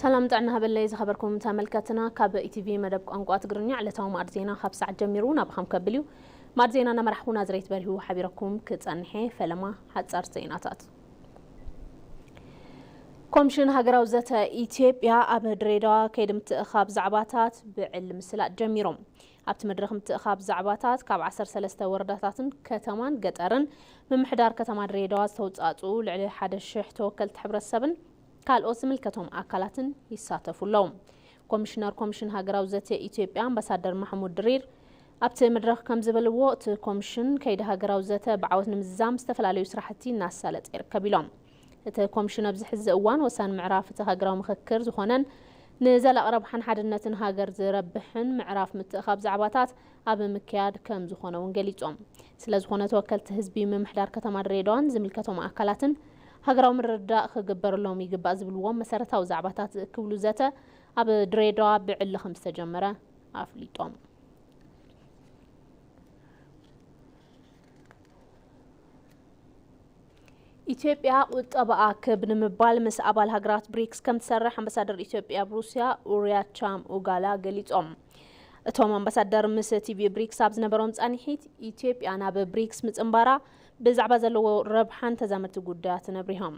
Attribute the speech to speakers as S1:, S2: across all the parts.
S1: سلام تعنا هبلي خبركم تملكتنا كاب اي تي في مدب قنقات غرنيا على توم ارزينا 5 ساعات جميرونا بخم كبليو مارزينا نمرحونا زريت بريو حبيركم كصنحي فلما حصار زيناتات كومشن هاغراو زتا ኢትዮጵያ ኣብ ድሬዳዋ ከይዲ ምትእኻብ ዛዕባታት ብዕልም ስላጥ ጀሚሮም ኣብቲ መድረኽ ምትእኻብ ዛዕባታት ካብ 13 ወረዳታትን ከተማን ገጠርን ምምሕዳር ከተማ ድሬዳዋ ዝተውጻጹ ልዕሊ 1000 ተወከልቲ ሕብረተሰብን ካልኦት ዝምልከቶም ኣካላትን ይሳተፉሎም ኮሚሽን ሃገራዊ ዘተ ኢትዮጵያ ኣምባሳደር ማሕሙድ ድሪር ኣብቲ መድረኽ ከም ዝበልዎ እቲ ኮሚሽን ከይዲ ሃገራዊ ዘተ ብዓወት ንምዛም ዝተፈላለዩ ስራሕቲ እናሳለጠ ይርከብ ኢሎም እቲ ኮሚሽን ኣብዚ ሕዚ እዋን ወሳን ምዕራፍ እቲ ሃገራዊ ምክክር ዝኾነን ንዘላቕ ረብሓን ሓድነትን ሃገር ዝረብሕን ምዕራፍ ምትእኻብ ዛዕባታት ኣብ ምክያድ ከም ዝኾነ እውን ገሊጾም ስለዝኾነ ተወከልቲ ህዝቢ ምምሕዳር ከተማ ድሬዳዋን ዝምልከቶም ኣካላትን ሃገራዊ ምርዳእ ክግበረሎም ይግባእ ዝብልዎም መሰረታዊ ዛዕባታት ክብሉ ዘተ ኣብ ድሬዳዋ ብዕሊ ከም ዝተጀመረ ኣፍሊጦም ኢትዮጵያ ቁጠባኣ ክብንምባል ምስ ኣባል ሃገራት ብሪክስ ከም ትሰርሕ ኣምባሳደር ኢትዮጵያ ብሩስያ ኡሪያቻም ኡጋላ ገሊጾም እቶም ኣምባሳደር ምስ ቲቪ ብሪክስ ኣብ ዝነበሮም ጻኒሒት ኢትዮጵያ ናብ ብሪክስ ምጽምባራ ብዛዕባ ዘለዎ ረብሓን ተዛመድቲ ጉዳያት ነብሪሆም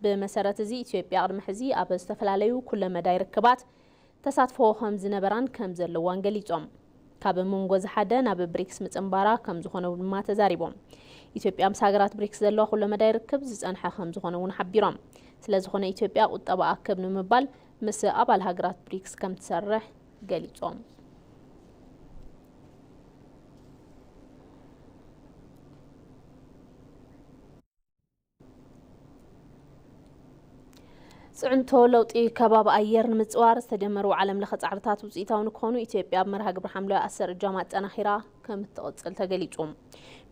S1: ብመሰረት እዚ ኢትዮጵያ ቅድሚ ሕዚ ኣብ ዝተፈላለዩ ኩለ መዳይ ርክባት ተሳትፎ ከም ዝነበራን ከም ዘለዋን ገሊጾም ካብ መንጎ ዝሓደ ናብ ብሪክስ ምጽምባራ ከም ዝኾነ ድማ ተዛሪቦም ኢትዮጵያ ምስ ሃገራት ብሪክስ ዘለዋ ኩለ መዳይ ርክብ ዝጸንሐ ከም ዝኾነ እውን ሓቢሮም ስለዝኾነ ኢትዮጵያ ቁጠባኣ ክብንምባል ምስ ኣባል ሃገራት ብሪክስ ከም ትሰርሕ ገሊጾም ጽዕንቶ ለውጢ ከባቢ ኣየር ንምጽዋር ዝተጀመሩ ዓለም ለኸ ጻዕርታት ውጽኢታው ንኾኑ ኢትዮጵያ ብመርሃ ግብሪ ሓምለዋይ 10 እጃማ ጠናኺራ ከም እትቕጽል ተገሊጹ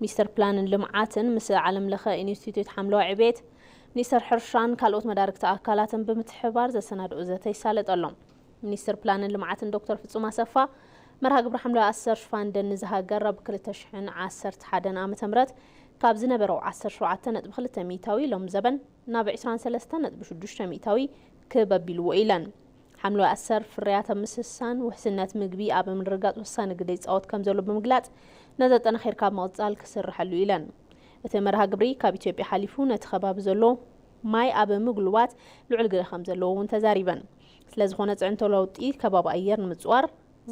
S1: ሚኒስትር ፕላንን ልምዓትን ምስ ዓለም ለኸ ኢንስቲትዩት ሓምለዋይ ዕቤት ሚኒስትር ሕርሻን ካልኦት መዳርግቲ ኣካላትን ብምትሕባር ዘሰናድኡ ዘተ ይሳለጠሎም ሚኒስትር ፕላንን ልምዓትን ዶክተር ፍጹም ኣሰፋ መርሃ ግብሪ ሓምለዋይ 10 ሽፋን ደን ዝሃገር ኣብ 2011 ዓ.ም ካብ ዝነበረው 17.2 ሚታዊ ሎም ዘበን ናብ 23.6 ሚታዊ ክበቢልዎ ኢለን ሓምለዋይ 10 ፍርያት ምስሳን ውሕስነት ምግቢ ኣብ ምንርጋጽ ወሳኒ ግደ ይጻወት ከም ዘሎ ብምግላጽ ነዘጠናኺርካ መቕጻል ክስርሐሉ ኢለን እቲ መርሃ ግብሪ ካብ ኢትዮጵያ ሓሊፉ ነቲ ከባቢ ዘሎ ማይ ኣብ ምግልባት ልዑል ግደ ከም ዘለዎ እውን ተዛሪበን ስለዝኾነ ጽዕንቶ ለውጢ ከባቢ ኣየር ንምጽዋር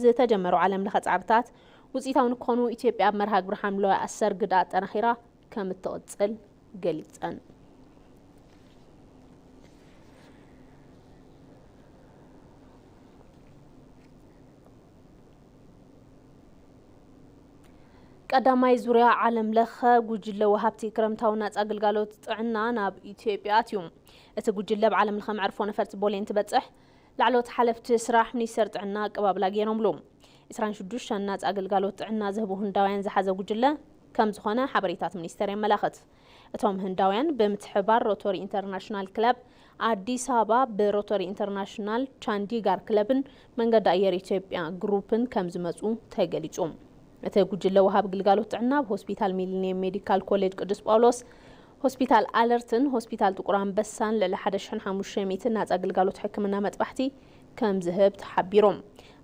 S1: ዝተጀመሩ ዓለም ለኸ ጻዕርታት ውጽኢታው ንኾኑ ኢትዮጵያ ኣብ መርሃ ግብሪ ሓምለዋይ 10 ግዳ ጠናኺራ ከም እትቕጽል ገሊጸን ቀዳማይ ዙርያ ዓለም ለኸ ጉጅለ ወሃብቲ ክረምታዊ ናጻ ግልጋሎት ጥዕና ናብ ኢትዮጵያ ኣትዩ እቲ ጉጅለ ብዓለም ለኸ መዕርፎ ነፈርቲ ቦሌን ትበጽሕ ላዕለዎት ሓለፍቲ ስራሕ ሚኒስትር ጥዕና ኣቀባብላ ገይሮምሉ 26 ናጻ ግልጋሎት ጥዕና ዝህቡ ህንዳውያን ዝሓዘ ጉጅለ ከም ዝኾነ ሓበሬታት ሚኒስተር የመላኽት እቶም ህንዳውያን ብምትሕባር ሮቶሪ ኢንተርናሽናል ክለብ ኣዲስ አበባ ብሮቶሪ ኢንተርናሽናል ቻንዲጋር ክለብን መንገዲ ኣየር ኢትዮጵያ ግሩፕን ከም ዝመጹ ተገሊጹ እቲ ጉጅለ ወሃብ ግልጋሎት ጥዕና ብሆስፒታል ሚሊኒየም ሜዲካል ኮሌጅ ቅዱስ ጳውሎስ ሆስፒታል ኣለርትን ሆስፒታል ጥቁር አንበሳን ልዕሊ 1500 ናጻ ግልጋሎት ሕክምና መጥባሕቲ ከም ዝህብ ተሓቢሮም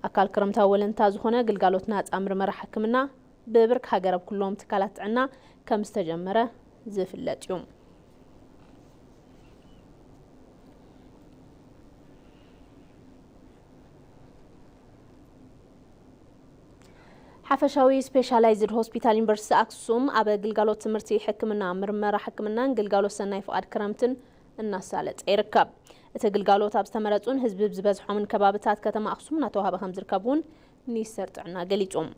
S1: ኣካል ክረምታዊ ወለንታ ዝኾነ ግልጋሎት ናጻ ምርመራ ሕክምና ብብርክ ሃገር ኣብ ኩሎም ትካላት ጥዕና ከም ዝተጀመረ ዝፍለጥ እዩ ሓፈሻዊ ስፔሻላይዝድ ሆስፒታል ዩኒቨርሲቲ ኣክሱም ኣብ ግልጋሎት ትምህርቲ ሕክምና ምርመራ ሕክምናን ግልጋሎት ሰናይ ፍቃድ ክረምትን እናሳለጠ ይርከብ እቲ ግልጋሎት ኣብ ዝተመረጹን ህዝቢ ዝበዝሖምን ከባቢታት ከተማ ኣክሱም እናተዋሃበ ከም ዝርከቡን ሚኒስትር ጥዕና ገሊጾም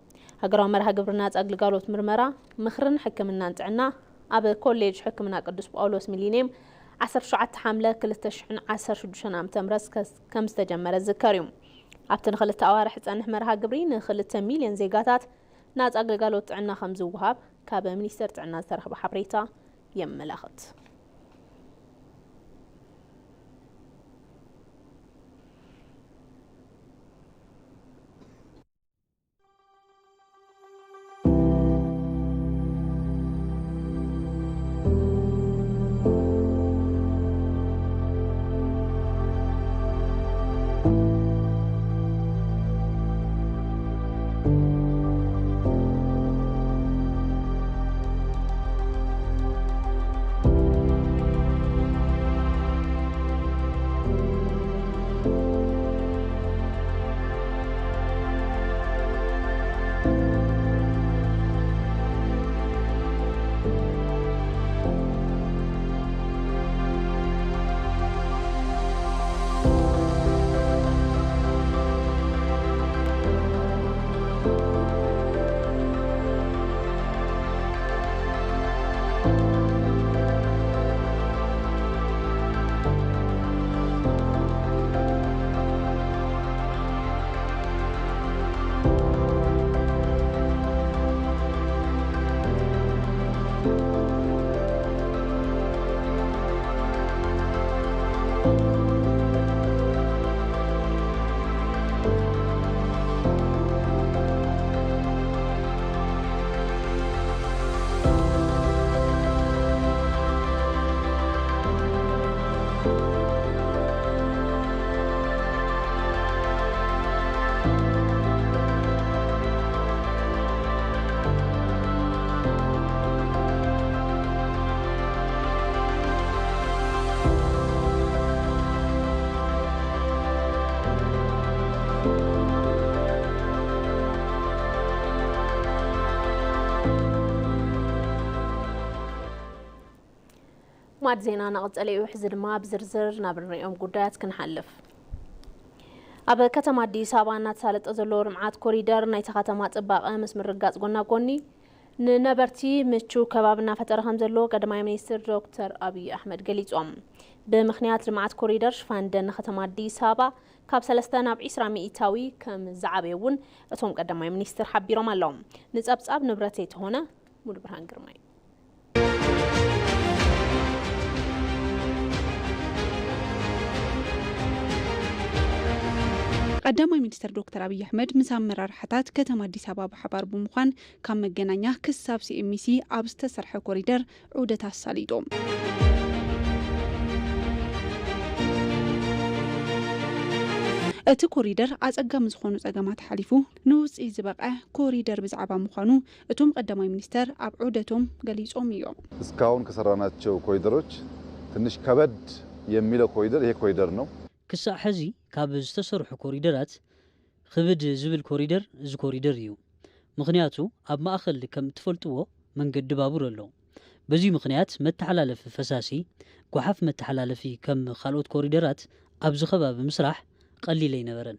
S1: ሃገራዊ መርሃ ግብሪ ናጻ ግልጋሎት ምርመራ ምኽርን ሕክምናን ጥዕና ኣብ ኮሌጅ ሕክምና ቅዱስ ጳውሎስ ሚሊኒየም 17 ሓምለ 2016 ዓ.ም ከም ዝተጀመረ ዝዝከር እዩ ኣብቲ ንኽልተ ኣዋርሒ ጸንሕ መርሃ ግብሪ ን2 ሚልዮን ዜጋታት ናጻ ግልጋሎት ጥዕና ከም ዝውሃብ ካብ ሚኒስትር ጥዕና ዝተረኸበ ሓበሬታ የመላኽት تأمات زينا نقص عليه وحزر ما بزرزر نابن يوم قدات كنحلف أبا كتمات دي سابانا تسالت أزلور معات كوريدر نايت ختمات أباقا مسمر رقاز قوني نبرتي متشو كبابنا فترهم زلو قدماي منيستر دكتور أبي أحمد قليزهم بمخنيات رمعات كوريدر شفاندن ختمات دي سابا كاب سلستانا بعيسرا مئتاوي كم زعبيون أتهم قدماي منيستر حبي رمالهم نتأبساب نبرتيت هنا مدبرهان قرماي
S2: قدامي منستر دكتور أبي أحمد مسامر رحتات كتم أديس أبابا حبار بمخان كم مجنانيا كساب سي إم سي أبست سرح كوريدر عودة الصليدوم أتو كوريدر از أقام زخونو أقامات حليفو نوز إزبقه كوريدر بزعبا مخانو أتوم قدامي منستر أب عودتهم قليز أميو
S3: اسكاون كسراناتشو كويدروች ትንሽ ከበድ የሚለው ኮሪደር ይሄ ኮሪደር ነው
S4: كسا حزي كاب استسرح كوريدرات خبد زبل كوريدر ز كوريدر يو مخنياتو اب ماخل كم تفلطو منقد بابور اللو بزي مخنيات متحلالف فساسي قحف متحلالفي كم خالوت كوريدرات اب زخباب مسرح قليل ينبرن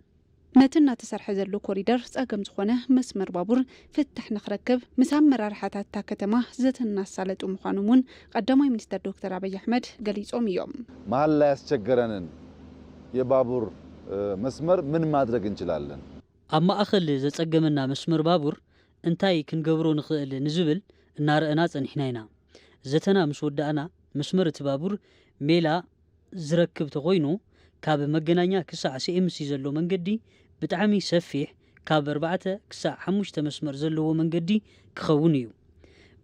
S2: نتنا تسرح زلو كوريدر أقام زخونه مسمر بابور فتح نخركب مسامر رحتات تا كتما زتنا سالت مخانمون قدامي منستر دكتور أبي أحمد قليز أميوم
S3: መሃል ላይ ያስቸገረንን የባቡር መስመር ምን ማድረግ እንችላለን
S4: አማ አخل ዘጸገመና መስመር ባቡር እንታይ ክንገብሮ ንኽእል ንዝብል እናረአና ጸንሕናይና ዘተና ምስወዳአና መስመር ባቡር ሜላ ዝረክብ ተኾይኑ ካብ መገናኛ ክሳዕ ሲኤምሲ ዘሎ መንገዲ ብጣዕሚ ሰፊሕ ካብ 4 ክሳዕ 5 መስመር ዘለዎ መንገዲ ክኸውን እዩ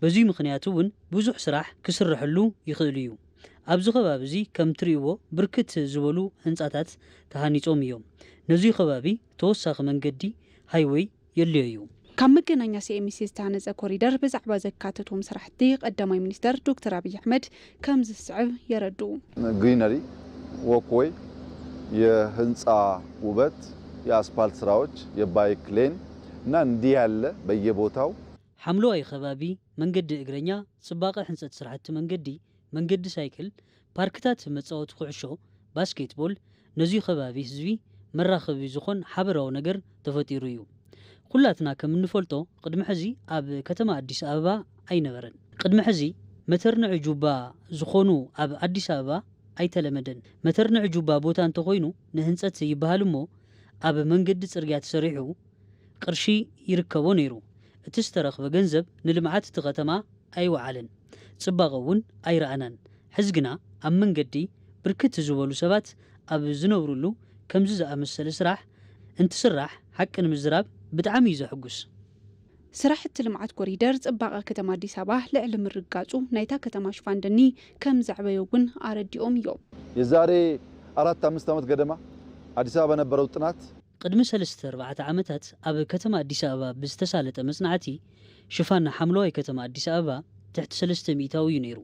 S4: በዚ ምኽንያቱ እውን ብዙሕ ስራሕ ክስርሕሉ ይኽእል እዩ ኣብዚ ከባቢ እዚ ከም ትሪእዎ ብርክት ዝበሉ ህንጻታት ተሃኒጾም እዮም ነዚ ከባቢ ተወሳኺ መንገዲ ሃይዌይ የልዮ እዩ
S2: كم مجنانيا سي إم سي استهانز كوريدر بزعبا زكاتتهم سرحتي قدامي منستر دكتور أبي أحمد كم زسعب يردو
S3: ግሪነሪ ወክዌይ የህንጻ ውበት የአስፋልት ስራዎች የባይክ ሌን እና እንዲህ ያለ በየቦታው
S4: حملوي خبابي منقد إجرنيا صباق حنسة سرحت منقد سايكل باركتات متصوت قعشو باسكيتبول نزي خبابي زوي مراخبي زخون حبرو نجر تفتيريو كلاتنا كم نفولتو قدم حزي أب كتما أديس أبا أي نبرن قدم حزي مترنا عجوبا زخونو أب أديس أبا أي تلمدن مترنا عجوبا بوتان تغوينو نهنسات يبهالمو أب منقد سرقات سريحو قرشي يركبو نيرو تسترخ بجنزب نلمعات تغتما أي وعلن صباغون أي رأنان حزقنا أم من قدي بركت زوالو سبات أب زنورلو كم ززا أمسل سراح انت سراح حقا مزراب بتعامي زحقوس
S2: سراحة لمعات كوريدر صباغا كتما أديس أبا لعلم الرقاصو نايتا كتما شفاندني كم زعبيوغن آرديوم يوم
S3: የዛሬ 4-5 ዓመት ገደማ አዲስ አበባ ነበረው ጥናት
S4: قدم 3-4 عامتات أب كتما أديس أبا بستسالة مصنعتي شفانا حملوي كتما أديس أبا تحت 300 ينيرو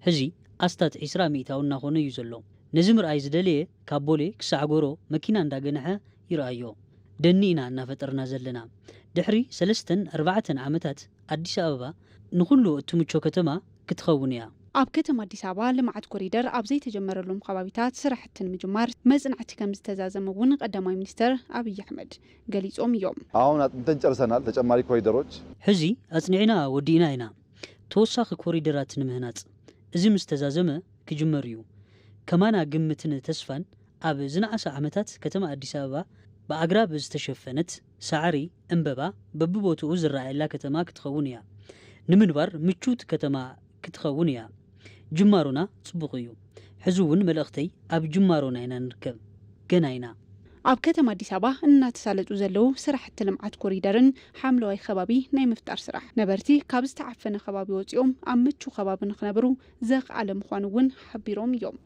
S4: هزي أستات 200 ناخونه يزلو نزمر أيز دليه كابولي كسعقورو مكينا انداقنها يرأيو دنينا نافترنا زلنا دحري 3-4 عامتات أديس أبا نخلو التمتشو كتما كتخونيا
S2: أب كتما أديس أبا لمعات كوريدر أب زي تجمر لهم خبابيتات سرحة مجمار مزنعت كم استزازمون قدامي منستر أبي أحمد قليز يوم
S3: አሁን አጥንተን ጨርሰናል ተጨማሪ ኮሪደሮች
S4: حزي أصنعنا وديناينا توساخ كوريدرات نمهنات إذا مستزازمة كجمريو كمان قمتن تسفن أب زنعس عمتات كتما أديس أبا بأقراب استشفنت سعري انبابا بببوتو زرع إلا كتما كتخونيا نمنبر مجوت كتما كتخونيا جمارونا صبغيو حزون ملأختي أب جمارونا إنا نركب جناينا
S2: أب كتما أديس أبا إننا تسالتو زلو سرحة لمعات كوريدرن حملوي خبابي ناي مفتار سرح نبرتي كابز تعفن خبابي وزيوم أمتشو خباب نخنبرو زاق على مخوانون حبيروم يوم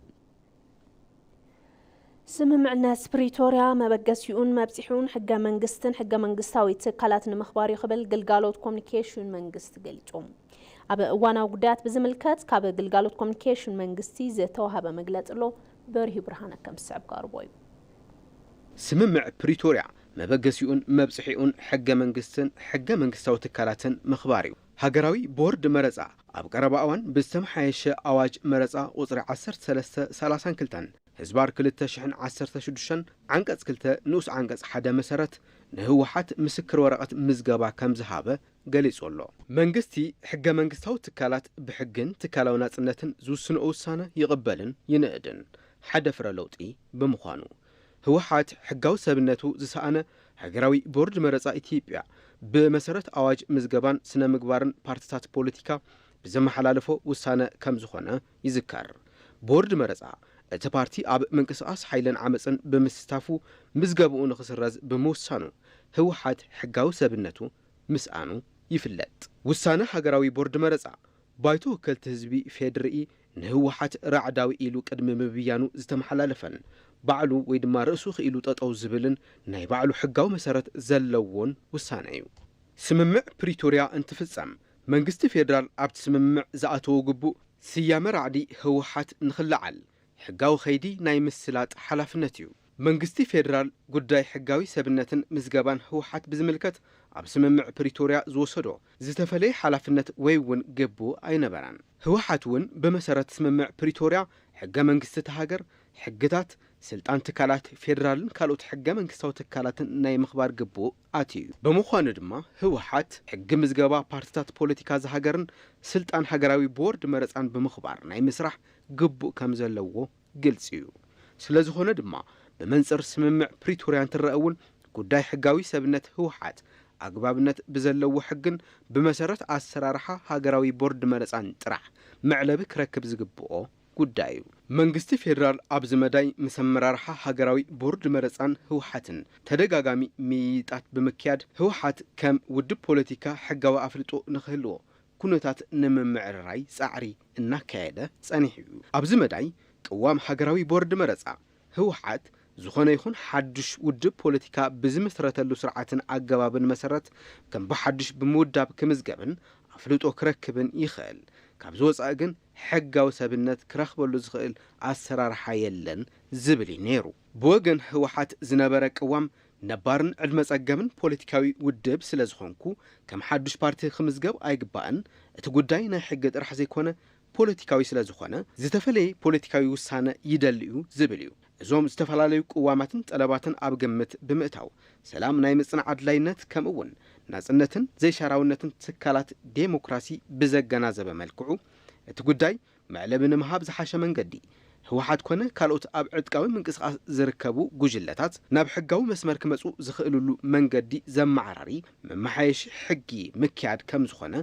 S1: سمعنا سبريتوريا مبقسيون مبسيحون حقا منقستاوي تسكالات مخباري خبل قلقالوت كومنيكيشن منقست قلتهم أبا وانا وقدات بزملكات كابا قلقالوت كومنيكيشن منقستي زيتوها بمقلات له برهي برهانا كم سعب قاربوي
S5: سممع بريتوريا مبقسيون مبسيحون حقا منقستاوي تكالات مخباري ሃገራዊ ቦርድ መረፃ ኣብ ቀረባ እዋን ብዝተመሓየሸ ኣዋጅ መረፃ ቁፅሪ 1332 ህዝባር 2016 ዓንቀጽ 2 ንኡስ ዓንቀጽ 1 መሰረት ንህወሓት ምስክር ወረቐት ምዝገባ ከም ዝሃበ ገሊጹ ኣሎ። መንግስቲ ሕገ መንግስታዊ ትካላት ብሕግን ትካላዊ ናጽነትን ዝውስንኦ ውሳነ ይቕበልን ይንእድን ሓደ ፍረ ለውጢ ብምዃኑ ህወሓት ሕጋዊ ሰብነቱ ዝሰኣነ ሃገራዊ ቦርድ መረፃ ኢትዮጵያ ብመሰረት ኣዋጅ ምዝገባን ስነ ምግባርን ፓርቲታት ፖለቲካ ብዘመሓላለፎ ውሳነ ከም ዝኾነ ይዝከር። ቦርድ መረፃ እቲ ፓርቲ ኣብ ምንቅስቃስ ሓይልን ዓመፅን ብምስታፉ ምዝገብኡ ንኽስረዝ ብምውሳኑ ህወሓት ሕጋዊ ሰብነቱ ምስኣኑ ይፍለጥ። ውሳነ ሃገራዊ ቦርድ መረፃ ባይቶ ወከልቲ ህዝቢ ፌድርኢ ንህወሓት ራዕዳዊ ኢሉ ቅድሚ ምብያኑ ዝተመሓላለፈን ባዕሉ ወይ ድማ ርእሱ ክኢሉ ጠጠው ዝብልን ናይ ባዕሉ ሕጋዊ መሰረት ዘለዎን ውሳነ እዩ። ስምምዕ ፕሪቶርያ እንትፍጸም መንግስቲ ፌደራል ኣብቲ ስምምዕ ዝኣተዎ ግቡእ ስያመ ራዕዲ ህወሓት ንኽለዓል ሕጋዊ ኸይዲ ናይ ምስላጥ ሓላፍነት እዩ። መንግስቲ ፌደራል ጉዳይ ሕጋዊ ሰብነትን ምዝገባን ህወሓት ብዝምልከት ኣብ ስምምዕ ፕሪቶርያ ዝወሰዶ ዝተፈለየ ሓላፍነት ወይ እውን ግቡእ ኣይነበረን። ህወሓት እውን ብመሰረት ስምምዕ ፕሪቶርያ ሕገ መንግስቲ ተሃገር ሕግታት ስልጣን ትካላት ፌደራልን ካልኦት ሕገ መንግስታዊ ትካላትን ናይ ምኽባር ግቡእ ኣትዩ። ብምዃኑ ድማ ህወሓት ሕጊ ምዝገባ ፓርቲታት ፖለቲካ ዝሃገርን ስልጣን ሃገራዊ ቦርድ መረፃን ብምኽባር ናይ ምስራሕ ግቡእ ከም ዘለዎ ግልጽ እዩ። ስለ ዝኾነ ድማ ብመንጽር ስምምዕ ፕሪቶርያ እንትረአ እውን ጉዳይ ሕጋዊ ሰብነት ህወሓት ኣግባብነት ብዘለዎ ሕግን ብመሰረት ኣሰራርሓ ሃገራዊ ቦርድ መረፃን ጥራሕ መዕለቢ ክረክብ ዝግብኦ ጉዳይ እዩ። መንግስቲ ፌደራል ኣብዚ መዳይ ምስ ኣመራርሓ ሃገራዊ ቦርድ መረፃን ህወሓትን ተደጋጋሚ ምይይጣት ብምክያድ ህወሓት ከም ውድብ ፖለቲካ ሕጋዊ ኣፍልጦ ንኽህልዎ ኩነታት ንምምዕርራይ ጻዕሪ እናካየደ ጸኒሑ እዩ። ኣብዚ መዳይ ቅዋም ሃገራዊ ቦርድ መረፃ ህወሓት ዝኾነ ይኹን ሓድሽ ውድብ ፖለቲካ ብዝመስረተሉ ስርዓትን ኣገባብን መሰረት ከም ብሓድሽ ብምውዳብ ክምዝገብን ኣፍልጦ ክረክብን ይኽእል። ካብዚ ወፃኢ ግን ሕጋዊ ሰብነት ክረኽበሉ ዝኽእል ኣሰራርሓ የለን ዝብል ነይሩ። ብወገን ህወሓት ዝነበረ ቅዋም ነባርን ዕድመ ጸገምን ፖለቲካዊ ውድብ ስለ ዝኾንኩ ከም ሓድሽ ፓርቲ ክምዝገብ ኣይግባእን፣ እቲ ጉዳይ ናይ ሕጊ ጥራሕ ዘይኮነ ፖለቲካዊ ስለ ዝኾነ ዝተፈለየ ፖለቲካዊ ውሳነ ይደሊ እዩ ዝብል እዩ። እዞም ዝተፈላለዩ ቅዋማትን ጠለባትን ኣብ ግምት ብምእታው ሰላም ናይ ምጽናዕ ኣድላይነት ከምኡ እውን ናጽነትን ዘይሻራውነትን ትካላት ዴሞክራሲ ብዘገናዘበ መልክዑ እቲ ጉዳይ መዕለቢ ንምሃብ ዝሓሸ መንገዲ ህወሓት ኮነ ካልኦት ኣብ ዕጥቃዊ ምንቅስቃስ ዝርከቡ ጉጅለታት ናብ ሕጋዊ መስመር ክመፁ ዝኽእልሉ መንገዲ ዘመዓራሪ መማሓየሺ ሕጊ ምክያድ ከም ዝኾነ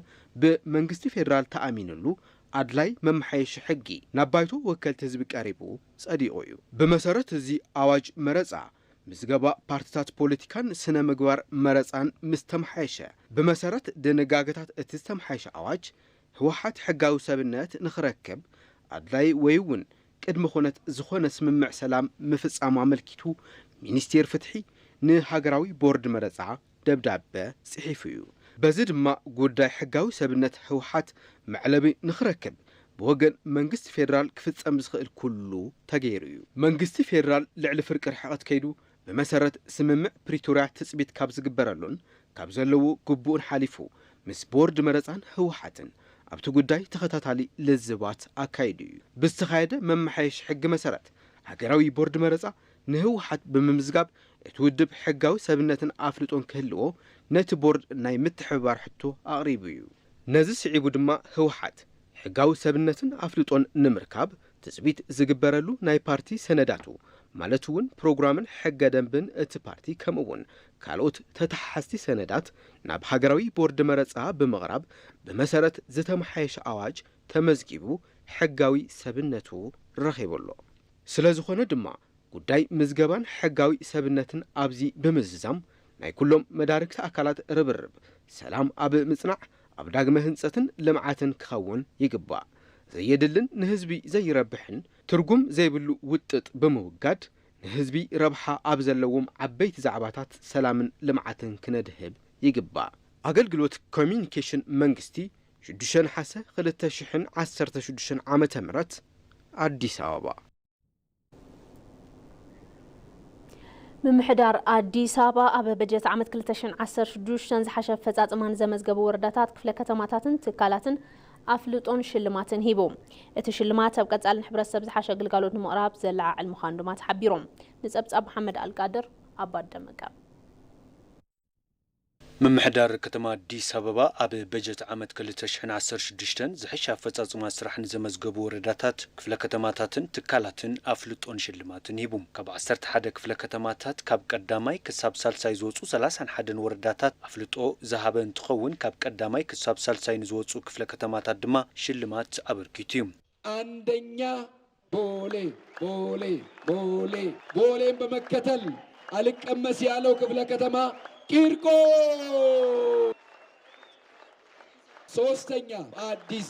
S5: ብመንግስቲ ፌደራል ተኣሚንሉ ኣድላይ መማሓየሺ ሕጊ ናብ ባይቶ ወከልቲ ህዝቢ ቀሪቡ ጸዲቑ እዩ። ብመሰረት እዚ ኣዋጅ መረፃ ምዝገባ ፓርቲታት ፖለቲካን ስነ ምግባር መረፃን ምስ ተመሓየሸ ብመሰረት ድንጋግታት እቲ ዝተመሓየሸ ኣዋጅ ህወሓት ሕጋዊ ሰብነት ንኽረክብ ኣድላይ ወይ እውን ቅድሚ ኩነት ዝኾነ ስምምዕ ሰላም ምፍጻሙ ኣመልኪቱ ሚኒስቴር ፍትሒ ንሃገራዊ ቦርድ መረፃ ደብዳቤ ጽሒፉ እዩ። በዚ ድማ ጉዳይ ሕጋዊ ሰብነት ህወሓት መዕለቢ ንኽረክብ ብወገን መንግስቲ ፌደራል ክፍጸም ዝኽእል ኩሉ ተገይሩ እዩ። መንግስቲ ፌደራል ልዕሊ ፍርቂ ርሕቐት ከይዱ ብመሰረት ስምምዕ ፕሪቶርያ ትጽቢት ካብ ዝግበረሉን ካብ ዘለዎ ግቡእን ሓሊፉ ምስ ቦርድ መረፃን ህወሓትን ኣብቲ ጉዳይ ተኸታታሊ ልዝባት ኣካይዱ እዩ። ብዝተኻየደ መማሓየሺ ሕጊ መሰረት ሃገራዊ ቦርድ መረፃ ንህወሓት ብምምዝጋብ እቲ ውድብ ሕጋዊ ሰብነትን ኣፍልጦን ክህልዎ ነቲ ቦርድ ናይ ምትሕብባር ሕቶ ኣቕሪቡ እዩ። ነዚ ስዒቡ ድማ ህወሓት ሕጋዊ ሰብነትን ኣፍልጦን ንምርካብ ትጽቢት ዝግበረሉ ናይ ፓርቲ ሰነዳቱ ማለት እውን ፕሮግራምን ሕገ ደንብን እቲ ፓርቲ ከምኡ እውን ካልኦት ተተሓሓዝቲ ሰነዳት ናብ ሃገራዊ ቦርድ መረፃ ብምቕራብ ብመሰረት ዝተመሓየሸ ኣዋጅ ተመዝጊቡ ሕጋዊ ሰብነቱ ረኺቡሎ። ስለ ዝኾነ ድማ ጉዳይ ምዝገባን ሕጋዊ ሰብነትን ኣብዚ ብምዝዛም ናይ ኩሎም መዳርግቲ ኣካላት ርብርብ ሰላም ኣብ ምጽናዕ ኣብ ዳግመ ህንጸትን ልምዓትን ክኸውን ይግባእ። ዘየድልን ንህዝቢ ዘይረብሕን ትርጉም ዘይብሉ ውጥጥ ብምውጋድ ንህዝቢ ረብሓ ኣብ ዘለዎም ዓበይቲ ዛዕባታት ሰላምን ልምዓትን ክነድህብ ይግባእ። ኣገልግሎት ኮሚኒኬሽን መንግስቲ 6 ነሓሰ 2016 ዓመተ ምህረት ኣዲስ ኣበባ።
S1: ምምሕዳር አዲስ አበባ ኣብ በጀት ዓመት 2016 ዝሓሸ ፈጻጽማን ዘመዝገቡ ወረዳታት ክፍለ ከተማታትን ትካላትን ኣፍልጦን ሽልማትን ሂቡ እቲ ሽልማት ኣብ ቀጻሊ ሕብረተሰብ ዝሓሸ ግልጋሎት ንምቕራብ ዘላዓል ምዃኑ ድማ ተሓቢሮም ንጸብጻብ መሐመድ አልቃድር ኣባደመቀ
S6: ምምሕዳር ከተማ አዲስ አበባ ኣብ በጀት ዓመት 2016 ዝሕሻ ኣፈጻጽማ ስራሕ ንዘመዝገቡ ወረዳታት ክፍለ ከተማታትን ትካላትን ኣፍልጦን ሽልማትን ሂቡ ካብ 11 ክፍለ ከተማታት ካብ ቀዳማይ ክሳብ ሳልሳይ ዝወጹ 31 ወረዳታት ኣፍልጦ ዝሃበ እንትኸውን ካብ ቀዳማይ ክሳብ ሳልሳይ ንዝወጹ ክፍለ ከተማታት ድማ ሽልማት ኣበርኪቱ እዩ
S7: አንደኛ ቦሌን በመከተል አልቀመስ ያለው ክፍለ ከተማ ቂርቆ ሶስተኛ አዲስ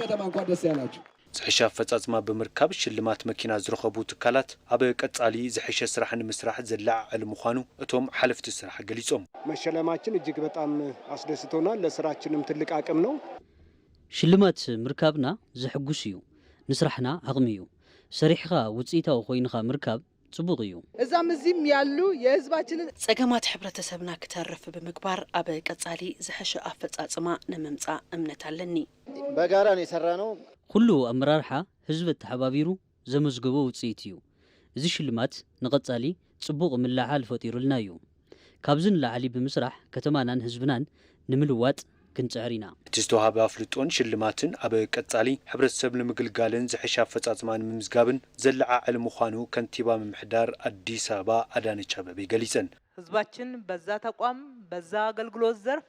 S7: ከተማ እንኳን ደስ ያላችሁ
S6: ዝሕሻ ኣፈጻጽማ ብምርካብ ሽልማት መኪና ዝረኸቡ ትካላት ኣብ ቀጻሊ ዝሕሸ ስራሕ ንምስራሕ ዘላዓል ምዃኑ እቶም ሓለፍቲ ስራሕ ገሊጾም
S8: መሸለማችን እጅግ በጣም አስደስቶናል ለስራችንም ትልቅ አቅም ነው
S4: ሽልማት ምርካብና ዝሕጉስ እዩ ንስራሕና አቅሚ እዩ ሰሪሕኻ ውጽኢታዊ ኮይንኻ ምርካብ ጽቡቕ እዩ
S9: እዛም እዚህም ያሉ የህዝባችንን
S10: ጸገማት ሕብረተሰብና ክተርፍ ብምግባር ኣብ ቀጻሊ ዝሕሸ ኣፈጻጽማ ንምምጻእ እምነት ኣለኒ
S8: በጋራ ነው የሰራነው
S4: ኩሉ ኣመራርሓ ህዝቢ ተሓባቢሩ ዘመዝገቦ ውጽኢት እዩ እዚ ሽልማት ንቐጻሊ ጽቡቕ ምላሓል ፈጢሩልና እዩ ካብዚ ንላዕሊ ብምስራሕ ከተማናን ህዝብናን ንምልዋጥ ክንጽዕር ኢና
S6: እቲ ዝተዋሃበ ኣፍልጦን ሽልማትን ኣብ ቀጻሊ ሕብረተሰብ ንምግልጋልን ዝሕሻ ኣፈጻጽማን ምምዝጋብን ዘለዓዕል ምዃኑ ከንቲባ ምምሕዳር አዲስ አበባ አዳነች አቤቤ ገሊጸን
S9: ህዝባችን በዛ ተቋም በዛ አገልግሎት ዘርፍ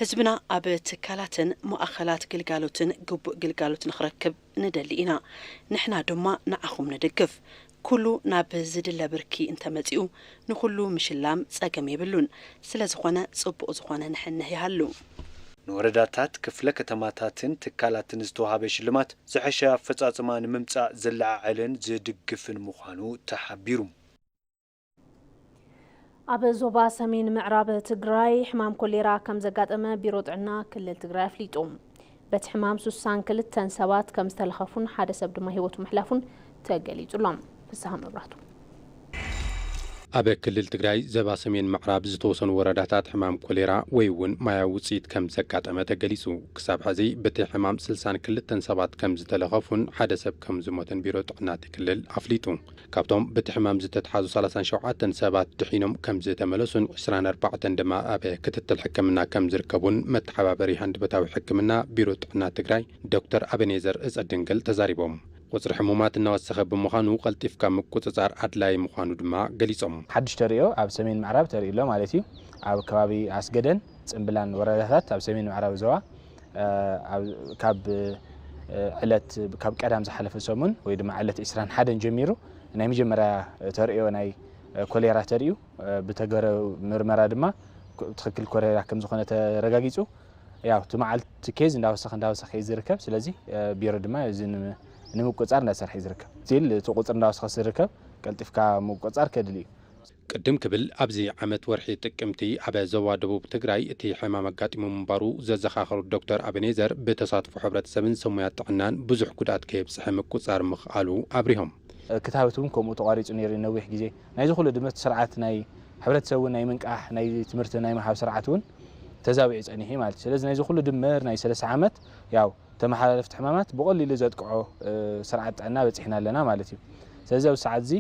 S10: ህዝብና ኣብ ትካላትን ማእኸላት ግልጋሎትን ግቡእ ግልጋሎት ንኽረክብ ንደሊ ኢና ንሕና ድማ ንዓኹም ንድግፍ ኩሉ ናብ ዝድለ ብርኪ እንተመጺኡ ንኩሉ ምሽላም ጸገም የብሉን ስለ ዝኾነ ጽቡቕ ዝኾነ ንሕንህ ይሃሉ
S6: ንወረዳታት ክፍለ ከተማታትን ትካላትን ዝተዋሃበ ሽልማት ዝሕሸ ኣፈጻጽማ ንምምጻእ ዘላዓልን ዝድግፍን ምዃኑ ተሓቢሩ
S1: ኣብ ዞባ ሰሜን ምዕራብ ትግራይ ሕማም ኮሌራ ከም ዘጋጠመ ቢሮ ጥዕና ክልል ትግራይ ኣፍሊጡ በቲ ሕማም 62 ሰባት ከም ዝተለኸፉን ሓደ ሰብ ድማ ህይወቱ ምሕላፉን ተገሊጹሎም ፍስሐ መብራቱ
S11: ኣብ ክልል ትግራይ ዞባ ሰሜን ምዕራብ ዝተወሰኑ ወረዳታት ሕማም ኮሌራ ወይ እውን ማያዊ ውጽኢት ከም ዘጋጠመ ተገሊጹ ክሳብ ሕዚ በቲ ሕማም 62 ሰባት ከም ዝተለኸፉን ሓደ ሰብ ከም ዝሞተን ቢሮ ጥዕና ክልል ኣፍሊጡ ካብቶም በቲ ሕማም ዝተተሓዙ 37 ሰባት ድሒኖም ከም ዝተመለሱን 24 ድማ ኣብ ክትትል ሕክምና ከም ዝርከቡን መተሓባበሪ ሃንደበታዊ ሕክምና ቢሮ ጥዕና ትግራይ ዶክተር አበኔዘር እጸድንገል ተዛሪቦም ቁጽሪ ሕሙማት እናወሰኸ ብምዃኑ ቀልጢፍካ ምቁጽጻር ኣድላይ ምዃኑ ድማ ገሊጾም
S12: ሓድሽ ተሪኦ ኣብ ሰሜን ምዕራብ ተሪኢሎ ማለት እዩ ኣብ ከባቢ ኣስገደን ጽምብላን ወረዳታት ኣብ ሰሜን ምዕራብ ዞባ ካብ ዕለት ካብ ቀዳም ዝሓለፈ ሰሙን ወይ ድማ ዕለት 21 ጀሚሩ ናይ መጀመርያ ተሪኦ ናይ ኮሌራ ተሪኡ ብተገረ ምርመራ ድማ ትክክል ኮሌራ ከም ዝኾነ ተረጋጊጹ ያው ትማዓልቲ ኬዝ እንዳወሰኸ ይዝርከብ ስለዚ ቢሮ ድማ እዚ ንምቁጻር እንዳሰርሐ ይዝርከብ ዚል ተቁጽር እንዳወሰኸ ዝርከብ ቀልጢፍካ ምቁጻር ከድሊ
S11: ቅድም ክብል ኣብዚ ዓመት ወርሒ ጥቅምቲ ኣብ ዞባ ደቡብ ትግራይ እቲ ሕማም ኣጋጢሙ ምንባሩ ዘዘኻኽሩ ዶክተር አበኔዘር ብተሳትፎ ሕብረተሰብን ሰሙያት ጥዕናን ብዙሕ ጉዳት ከየብፅሕ ምቁጻር ምኽኣሉ ኣብሪሆም
S12: ክታበት እውን ከምኡ ተቋሪጹ ነይሩ ነዊሕ ግዜ ናይዚ ኩሉ ድማ ስርዓት ናይ ሕብረተሰብ ናይ ምንቃሕ ናይ ትምህርቲ ናይ ምሃብ ስርዓት እውን ተዛዊዑ ጸኒሑ ማለት ስለዚ ናይዚ ኩሉ ድምር ናይ 3 ዓመት ያው ተመሓላለፍቲ ሕማማት ብቐሊሉ ዘጥቅዖ ስርዓት ጥዕና በፂሕና ኣለና ማለት እዩ ስለዚ ኣብ ሰዓት እዚ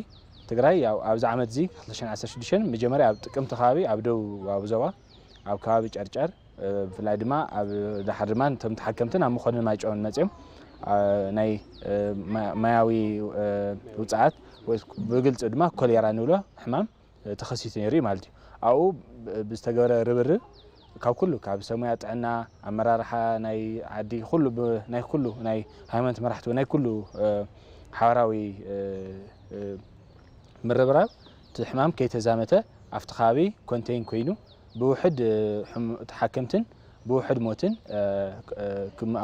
S12: ትግራይ ያው ኣብዚ ዓመት እዚ 2016 መጀመርያ ኣብ ጥቅምቲ ከባቢ ኣብ ደቡብ ዞባ ኣብ ከባቢ ጨርጨር ብፍላይ ድማ ኣብ ዳሕር ድማ እቶም ተሓከምትን ኣብ መኾንን ማይጨውን መፅኦም ናይ ማያዊ ውፅዓት ወይ ብግልፂ ድማ ኮሌራ ንብሎ ሕማም ተኸሲቱ ነይሩ ማለት እዩ ኣብኡ ብዝተገበረ ርብርብ ካብ ኩሉ ካብ ሰሙያ ጥዕና ኣመራርሓ ናይ ዓዲ ኩሉ ናይ ኩሉ ናይ ሃይማኖት መራሕቲ ናይ ኩሉ ሓበራዊ ምርብራብ ሕማም ከይተዛመተ ኣብቲ ከባቢ ኮንቴይን ኮይኑ ብውሕድ ተሓከምትን ብውሕድ ሞትን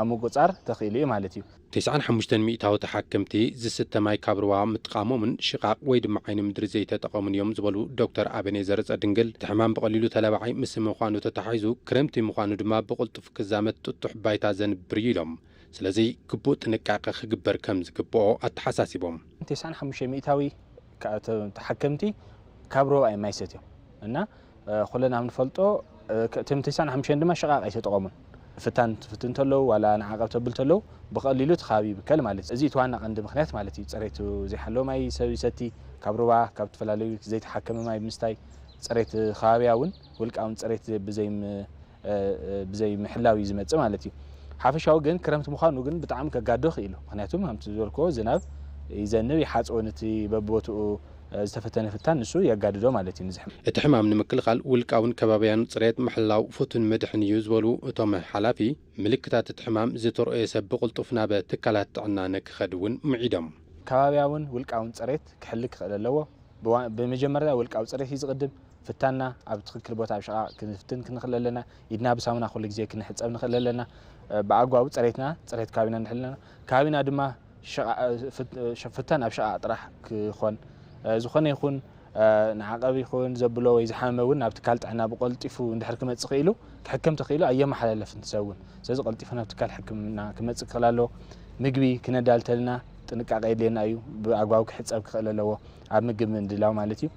S12: ኣብ ምቁጻር ተኽኢሉ እዩ ማለት እዩ
S11: 95 ሚእታዊ ተሓከምቲ ዝስተ ማይ ካብ ሩባ ምጥቃሞምን ሽቓቕ ወይ ድማ ዓይኒ ምድሪ ዘይተጠቐሙን እዮም ዝበሉ ዶክተር አበኔዘር ጸድንግል እቲ ሕማም ብቐሊሉ ተለባዓይ ምስ ምዃኑ ተተሓሒዙ ክረምቲ ምዃኑ ድማ ብቕልጡፍ ክዛመት ጥጡሕ ባይታ ዘንብር ኢሎም ስለዚ ግቡእ ጥንቃቐ ክግበር ከም ዝግብኦ ኣተሓሳሲቦም
S12: 95 ሚእታዊ ተሐከምቲ ካብ ሮባ የማይሰትዮም እና ኩለና ምንፈልጦ ተምተሳን 5 ድማ ሸቃቅ አይተጠቀሙን ፍታን ተለው ዋላ ንዓቀብ ተብል ተለው በቀሊሉ ተኻቢ ብከል ማለት እዚ ተዋና ቀንዲ ምክንያት ማለት እዩ ጽሬቱ ዘይሐለው ማይ ሰብሰቲ ካብ ሮባ ካብ ተፈላለዩ ዘይተሐከመ ማይ ምስታይ ጽሬት ኻቢያውን ውልቃውን ጽሬት ብዘይ ምሕላዊ ዝመጽ ማለት እዩ ሓፈሻው ግን ክረምት ምዃኑ ግን ብጣዕሚ ከጋድኽ ኢሉ ምክንያቱም hamti ዝወልኮ ዝናብ ይዘንብ ይሓጽውን እቲ በቦትኡ ዝተፈተነ ፍታን ንሱ ያጋድዶ ማለት እዩ ንዝሕም
S11: እቲ ሕማም ንምክልኻል ውልቃውን ከባቢያን ጽሬት ምሕላው ፍቱን መድሕን እዩ ዝበሉ እቶም ሓላፊ ምልክታት እቲ ሕማም ዝተረኣየ ሰብ ብቕልጡፍ ናብ ትካላት ጥዕና ንክኸድውን ምዒዶም
S12: ከባቢያውን ውልቃውን ጽሬት ክሕልክ ክኽእል ኣለዎ በመጀመርያ ውልቃው ጽሬት ይዝቅድም ፍታና ኣብ ትክክል ቦታ ኣብ ሸቃ ክንፍትን ክንኽእል ኣለና ኢድና ብሳሙና ኩሉ ግዜ ክንሕጸብ ንኽእል ኣለና ብኣግባቡ ጽሬትና ጽሬት ካቢና ንሕልና ካቢና ድማ ፍታን ኣብ ሸቃ ጥራሕ ክኾን ዝኾነ ይኹን ንዓቀብ ይኹን ዘብሎ ወይ ዝሓመውን ኣብ ትካል ጥዕና ብቆልጢፉ እንድሕር ክመጽእ ኢሉ ክሕከም ተኽኢሉ ኣየመሓላለፍን ትሰውን ስለዚ ቆልጢፉና ኣብ ትካል ሕክምና ክመጽእ ክኽእል ኣለዎ ምግቢ ክነዳልተልና ጥንቃቄ የድልየና እዩ ብኣግባቡ ክሕጸብ ክኽእል ኣለዎ ኣብ ምግቢ ምንድላው ማለት እዩ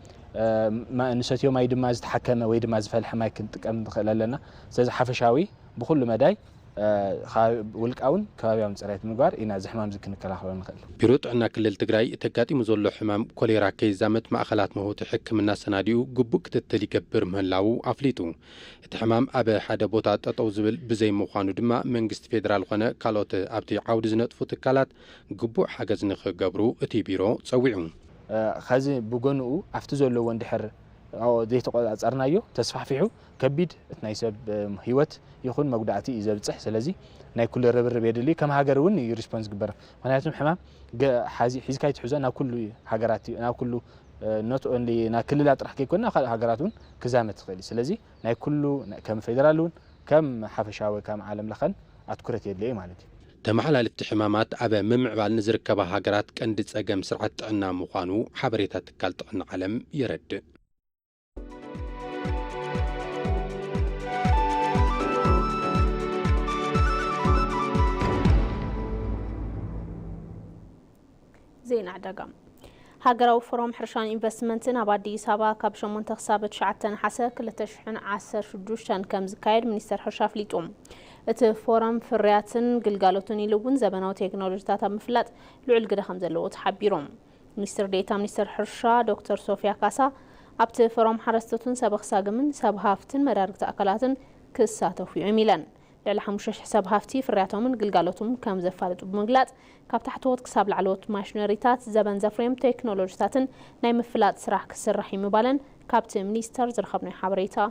S12: ንሰትዮ ማይ ድማ ዝተሐከመ ወይ ድማ ዝፈልሐ ማይ ክንጥቀም ንኽእል ኣለና ስለዚ ሓፈሻዊ ብኩሉ መዳይ ውልቃውን ከባቢያውን ጽሬት ምግባር ኢና ዝሕማም ዝክንከላኸሎ ንኽእል
S11: ቢሮ ጥዕና ክልል ትግራይ ተጋጢሙ ዘሎ ሕማም ኮሌራ ከይዛመት ማእኸላት መሆቲ ሕክምና ሰናዲኡ ግቡእ ክትትል ይገብር ምህላው ኣፍሊጡ እቲ ሕማም ኣብ ሓደ ቦታ ጠጠው ዝብል ብዘይ ምዃኑ ድማ መንግስቲ ፌደራል ኾነ ካልኦት ኣብቲ ዓውዲ ዝነጥፉ ትካላት ግቡእ ሓገዝ ንኽገብሩ እቲ ቢሮ ጸዊዑ
S12: ኸዚ ብጎንኡ ኣብቲ ዘለዎ እንድሕር ዘይተቆጻጸርናዮ ተስፋሕፊሑ ከቢድ እቲ ናይ ሰብ ህይወት ይኹን መጉዳእቲ እዩ ዘብጽሕ ስለዚ ናይ ኩሉ ርብርብ የድልዩ ከም ሃገር እውን ሪስፖንስ ግበር ምክንያቱም ሕማም ሒዝካ ይትሕዞ ናብ ኩሉ ሃገራት ናብ ኩሉ ኖት ኦንሊ ናብ ክልላት ጥራሕ ከይኮነ ናብ ሃገራት እውን ክዛመት ትኽእል ስለዚ ናይ ኩሉ ከም ፌደራል እውን ከም ሓፈሻዊ ከም ዓለም ለኸን ኣትኩረት የድልዩ ማለት እዩ
S11: ተመሓላለፍቲ ሕማማት ኣብ ምምዕባል ንዝርከባ ሃገራት ቀንዲ ጸገም ስርዓት ጥዕና ምዃኑ ሓበሬታ ትካል ጥዕና ዓለም የረድእ
S1: زين عدقام هاجروا فروم حرشان إنفستمنتن أبادي سابا كابشون منتخب تشعتن حسا كل تشحن 10 شدوشان كم زكاير منيستر حرشا فليتوم ات فورم فرياتن قلقالوتن يلون زبناو تكنولوجيات مفلات لعل قد خمزلو تحبيروم منيستر ديتا منيستر حرشا دكتور صوفيا كاسا ابت فروم حرستوتن سابق ساقمن سابهافتن مدارك تأكلاتن كساتو في عميلان لعل حمشش حساب هافتي فرياتهم قلقالوتهم كم زفالت بمقلات كاب تحتوت كساب العلوت ماشنوريتات زبن زفريم تكنولوجياتن ناي مفلات سراح كسر رحيم بالن كابت منيستر زرخبني حبريتا